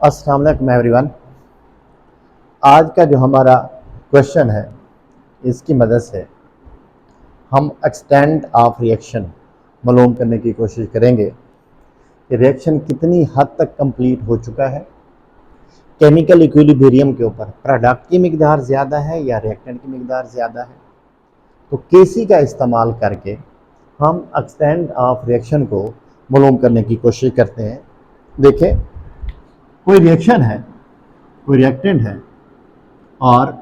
अस्सलाम वालेकुम एवरीवन। आज का जो हमारा क्वेश्चन है इसकी मदद से हम एक्सटेंट ऑफ रिएक्शन मालूम करने की कोशिश करेंगे कि रिएक्शन कितनी हद तक कंप्लीट हो चुका है। केमिकल इक्विलिब्रियम के ऊपर प्रोडक्ट की मिकदार ज़्यादा है या रिएक्टेंट की मिकदार ज़्यादा है। तो केसी का इस्तेमाल करके हम एक्सटेंट ऑफ रिएक्शन को मालूम करने की कोशिश करते हैं। देखें, कोई रिएक्शन है, कोई रिएक्टेंट है और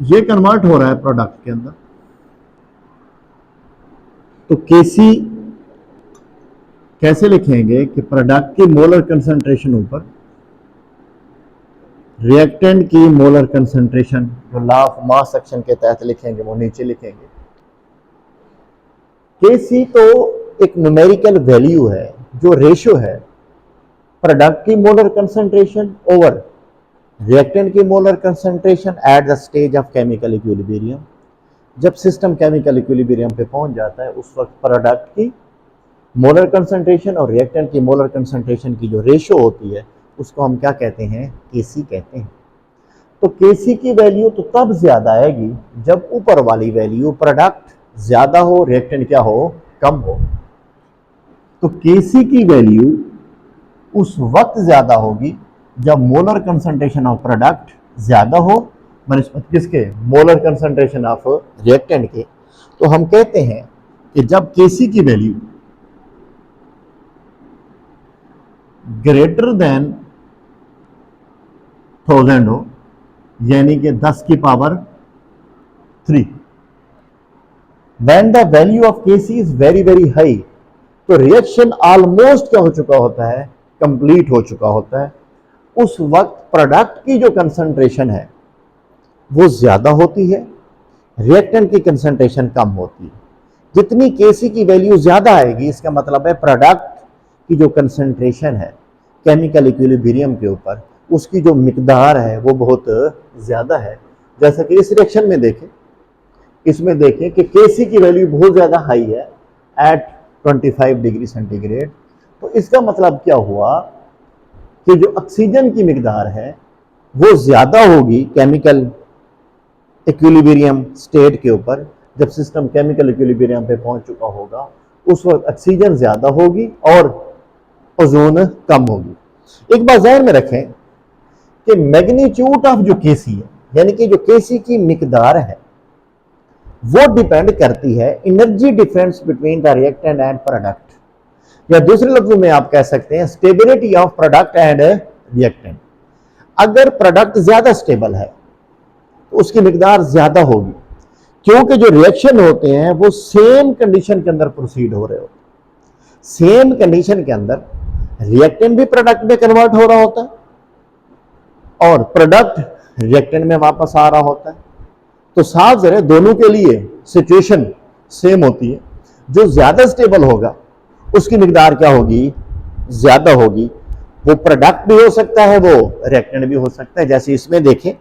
ये कन्वर्ट हो रहा है प्रोडक्ट के अंदर, तो केसी कैसे लिखेंगे कि प्रोडक्ट की मोलर कंसंट्रेशन ऊपर, रिएक्टेंट की मोलर कंसंट्रेशन जो लॉ ऑफ मास एक्शन के तहत लिखेंगे वो नीचे लिखेंगे। केसी तो एक न्यूमेरिकल वैल्यू है जो रेशो है प्रोडक्ट की मोलर कंसंट्रेशन ओवर रिएक्टेंट की molar concentration at the stage of chemical equilibrium. जब सिस्टम केमिकल इक्विलिब्रियम पे पहुंच जाता है उस वक्त प्रोडक्ट की मोलर कंसंट्रेशन और रिएक्टेंट की मोलर कंसंट्रेशन की जो रेशो होती है उसको हम क्या कहते हैं? केसी कहते हैं। तो केसी की वैल्यू तो तब ज्यादा आएगी जब ऊपर वाली वैल्यू प्रोडक्ट ज्यादा हो, रिएक्टेंट क्या हो? कम हो। तो केसी की वैल्यू उस वक्त ज्यादा होगी जब मोलर कंसंट्रेशन ऑफ प्रोडक्ट ज्यादा हो बनिस्बत किसके? मोलर कंसंट्रेशन ऑफ रिएक्टेंट के। तो हम कहते हैं कि जब केसी की वैल्यू ग्रेटर देन 1000 हो, यानी कि 10 की power 3, when the value of Kc is very very high, तो रिएक्शन ऑलमोस्ट क्या हो चुका होता है? कंप्लीट हो चुका होता है। उस वक्त प्रोडक्ट की जो कंसंट्रेशन है वो ज्यादा होती है, रिएक्टेंट की कंसंट्रेशन कम होती है। जितनी केसी की वैल्यू ज्यादा आएगी इसका मतलब है प्रोडक्ट की जो कंसंट्रेशन है केमिकल इक्विलिब्रियम के ऊपर उसकी जो मिकदार है वो बहुत ज्यादा है। जैसा कि इस रिएक्शन में देखें, इसमें देखें कि केसी की वैल्यू बहुत ज्यादा हाई है एट 25 डिग्री सेंटीग्रेड। तो इसका मतलब क्या हुआ कि जो ऑक्सीजन की मिकदार है वो ज्यादा होगी केमिकल इक्विलिब्रियम स्टेट के ऊपर। जब सिस्टम केमिकल इक्विलिब्रियम पे पहुंच चुका होगा उस वक्त ऑक्सीजन ज्यादा होगी और ओजोन कम होगी। एक बात ध्यान में रखें कि मैग्नीट्यूड ऑफ जो केसी है, यानी कि जो केसी की मिकदार है वो डिपेंड करती है energy difference between the reactant and product, या दूसरे लफ्जों में आप कह सकते हैं stability of product and reactant. अगर प्रोडक्ट ज्यादा स्टेबल है तो उसकी मिकदार ज्यादा होगी, क्योंकि जो रिएक्शन होते हैं वो सेम कंडीशन के अंदर प्रोसीड हो रहे होते हैं। सेम कंडीशन के अंदर रिएक्टेंट भी प्रोडक्ट में कन्वर्ट हो रहा होता है और प्रोडक्ट रिएक्टेंट में वापस आ रहा होता है। तो साफ जरा दोनों के लिए सिचुएशन सेम होती है। जो ज्यादा स्टेबल होगा उसकी मिकदार क्या होगी? ज्यादा होगी। वो प्रोडक्ट भी हो सकता है, वो रिएक्टेंट भी हो सकता है। जैसे इसमें देखें,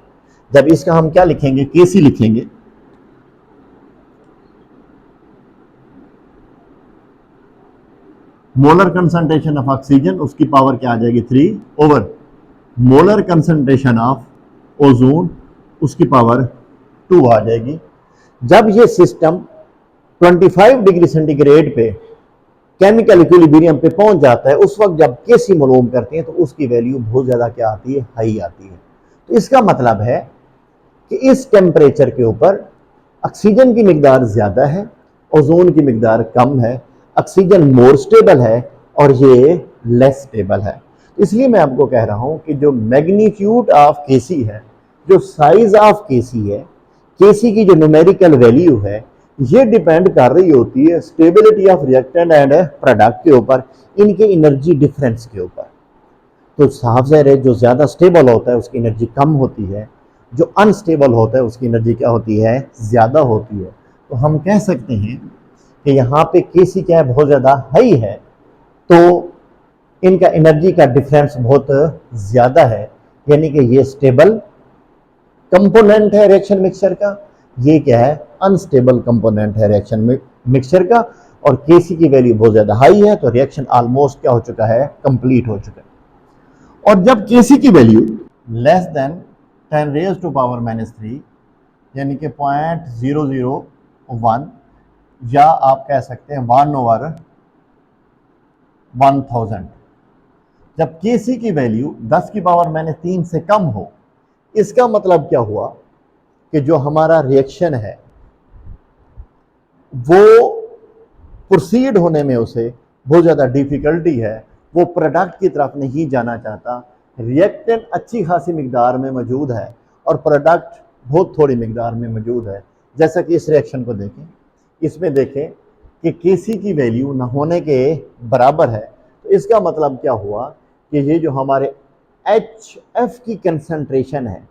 जब इसका हम क्या लिखेंगे? केसी लिखेंगे। मोलर कंसंट्रेशन ऑफ ऑक्सीजन उसकी पावर क्या आ जाएगी? 3 over molar concentration of ozone उसकी पावर 2 आ जाएगी। जब ये सिस्टम 25 डिग्री सेंटीग्रेड पे केमिकल इक्विलिब्रियम पे पहुंच जाता है उस वक्त जब केसी मालूम करते हैं तो उसकी वैल्यू बहुत ज्यादा क्या आती है? हाई आती है। तो इसका मतलब है कि इस टेम्परेचर के ऊपर ऑक्सीजन की मिकदार ज्यादा है, ओजोन की मिकदार कम है। ऑक्सीजन मोर स्टेबल है और ये लेस स्टेबल है। इसलिए मैं आपको कह रहा हूं कि जो मैग्नीट्यूड ऑफ केसी है, जो साइज ऑफ केसी है, केसी की जो न्यूमेरिकल वैल्यू है, ये डिपेंड कर रही होती है stability of reactant and product के ऊपर, इनके एनर्जी डिफरेंस के ऊपर। तो साफ ज़ाहिर है जो ज्यादा स्टेबल होता है उसकी एनर्जी कम होती है, जो अनस्टेबल होता है उसकी एनर्जी क्या होती है? ज्यादा होती है। तो हम कह सकते हैं कि यहाँ पे केसी क्या है? बहुत ज्यादा हाई है, तो इनका एनर्जी का डिफरेंस बहुत ज्यादा है, यानी कि ये स्टेबल कंपोनेंट है रिएक्शन मिक्सचर का, ये क्या है? अनस्टेबल कंपोनेंट है रिएक्शन मिक्सचर का। और Kc की वैल्यू बहुत ज़्यादा हाई है, तो रिएक्शन ऑलमोस्ट क्या हो चुका है, कंप्लीट हो चुका है। और जब Kc की value less than 10 raise to power -3 यानी कि 0.001 या आप कह सकते हैं 1/1000, जब Kc की वैल्यू 10 की पावर -3 से कम हो, इसका मतलब क्या हुआ कि जो हमारा रिएक्शन है वो प्रोसीड होने में उसे बहुत ज़्यादा डिफिकल्टी है, वो प्रोडक्ट की तरफ नहीं जाना चाहता, रिएक्टेंट अच्छी खासी मिकदार में मौजूद है और प्रोडक्ट बहुत थोड़ी मिकदार में मौजूद है। जैसा कि इस रिएक्शन को देखें, इसमें देखें कि Kc की वैल्यू न होने के बराबर है, तो इसका मतलब क्या हुआ कि ये जो हमारे HF की कंसंट्रेशन है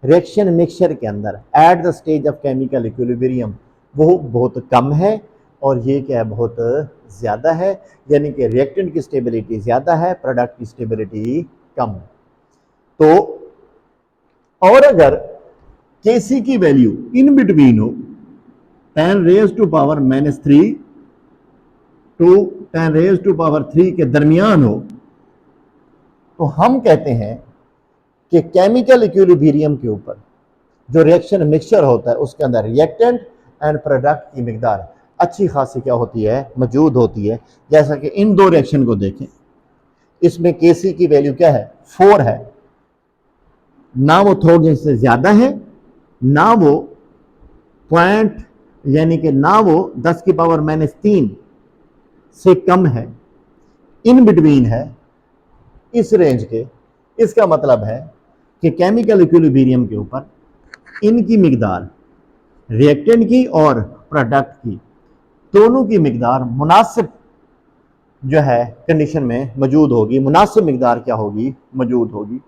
रिएक्शन मिक्सचर के अंदर at the stage of chemical equilibrium, वो बहुत कम है और ये क्या है, बहुत ज़्यादा है, यानी कि रिएक्टेंट की स्टेबिलिटी ज़्यादा है, प्रोडक्ट की स्टेबिलिटी कम है। तो और अगर Kc की वैल्यू इन बिटवीन हो 10 raise to power -3 to 10 raise to power 3 के दरमियान हो, तो हम कहते हैं कि केमिकल इक्विलिब्रियम के ऊपर जो रिएक्शन मिक्सचर होता है उसके अंदर रिएक्टेंट एंड प्रोडक्ट की मिकदार अच्छी खासी क्या होती है, मौजूद होती है। जैसा कि इन दो रिएक्शन को देखें, इसमें Kc की वैल्यू क्या है, 4 है, ना वो थोड़े से ज्यादा है, ना वो पॉइंट यानी कि ना वो 10 की पावर -3 से कम है, इन बिटवीन है इस रेंज के। इसका मतलब है कि केमिकल इक्विलिब्रियम के ऊपर इनकी मिकदार, रिएक्टेंट की और प्रोडक्ट की, दोनों की मिकदार मुनासिब जो है कंडीशन में मौजूद होगी, मुनासिब मिकदार क्या होगी, मौजूद होगी।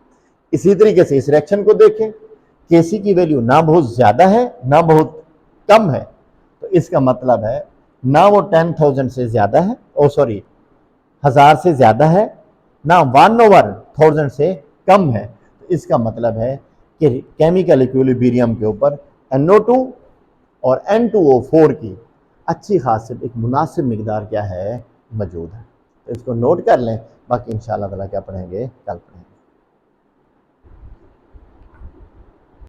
इसी तरीके से इस रिएक्शन को देखें, Kc की वैल्यू ना बहुत ज़्यादा है ना बहुत कम है, तो इसका मतलब है ना वो 10,000 से ज़्यादा है, ओ सॉरी 1000 से ज़्यादा है, ना 1/1000 से कम है। तो इसका मतलब है कि केमिकल इक्विलिब्रियम के ऊपर NO2 और N2O4 की अच्छी खासी एक मुनासिब मिकदार क्या है, मौजूद है। तो इसको नोट कर लें, बाकी इंशाअल्लाह ताला क्या पढ़ेंगे, कल पढ़ेंगे।